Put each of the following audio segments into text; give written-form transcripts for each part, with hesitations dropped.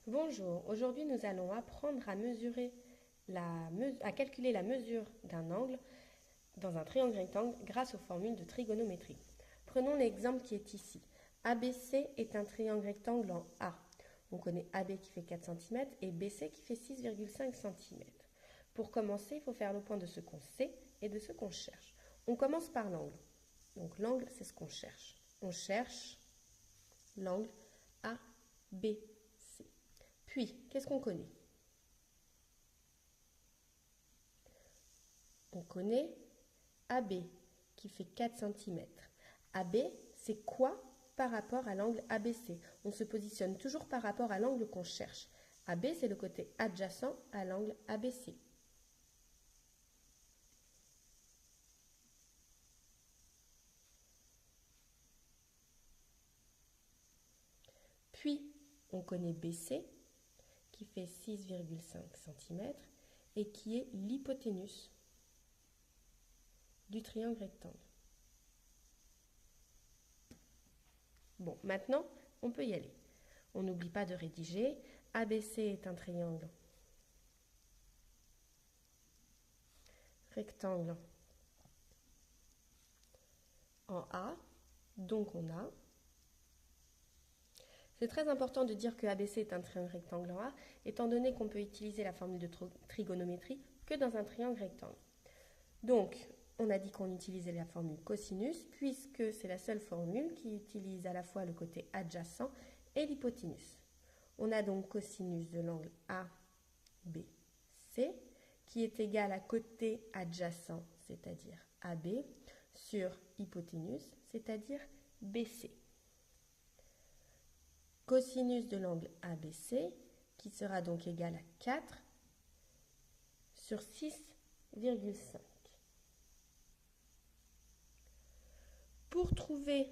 Bonjour, aujourd'hui nous allons apprendre à calculer la mesure d'un angle dans un triangle rectangle grâce aux formules de trigonométrie. Prenons l'exemple qui est ici. ABC est un triangle rectangle en A. On connaît AB qui fait 4 cm et BC qui fait 6,5 cm. Pour commencer, il faut faire le point de ce qu'on sait et de ce qu'on cherche. On commence par l'angle. Donc l'angle, c'est ce qu'on cherche. On cherche l'angle ABC. Puis, qu'est-ce qu'on connaît? On connaît AB qui fait 4 cm. AB, c'est quoi par rapport à l'angle ABC? On se positionne toujours par rapport à l'angle qu'on cherche. AB, c'est le côté adjacent à l'angle ABC. Puis, on connaît BC qui fait 6,5 cm et qui est l'hypoténuse du triangle rectangle. Bon, maintenant, on peut y aller. On n'oublie pas de rédiger. ABC est un triangle rectangle en A, donc on a. C'est très important de dire que ABC est un triangle rectangle en A, étant donné qu'on peut utiliser la formule de trigonométrie que dans un triangle rectangle. Donc, on a dit qu'on utilisait la formule cosinus, puisque c'est la seule formule qui utilise à la fois le côté adjacent et l'hypoténuse. On a donc cosinus de l'angle ABC, qui est égal à côté adjacent, c'est-à-dire AB, sur hypoténuse, c'est-à-dire BC. Cosinus de l'angle ABC, qui sera donc égal à 4 sur 6,5. Pour trouver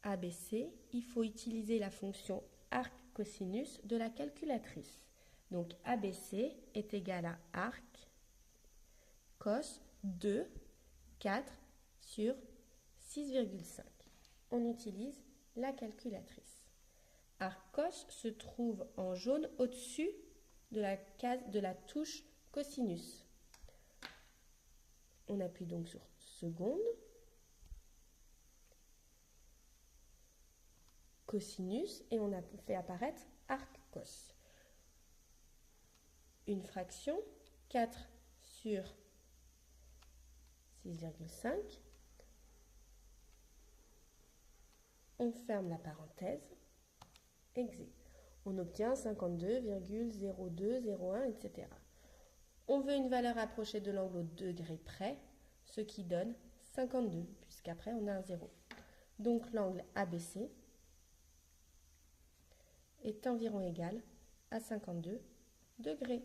ABC, il faut utiliser la fonction arc cosinus de la calculatrice. Donc ABC est égal à arc cos de 4 sur 6,5. On utilise la calculatrice. Arc cos se trouve en jaune au-dessus de la touche cosinus. On appuie donc sur seconde. Cosinus et on a fait apparaître arc cos. Une fraction, 4 sur 6,5. On ferme la parenthèse. Exé. On obtient 52,0201, etc. On veut une valeur approchée de l'angle au degré près, ce qui donne 52, puisqu'après on a un 0. Donc l'angle ABC est environ égal à 52 degrés.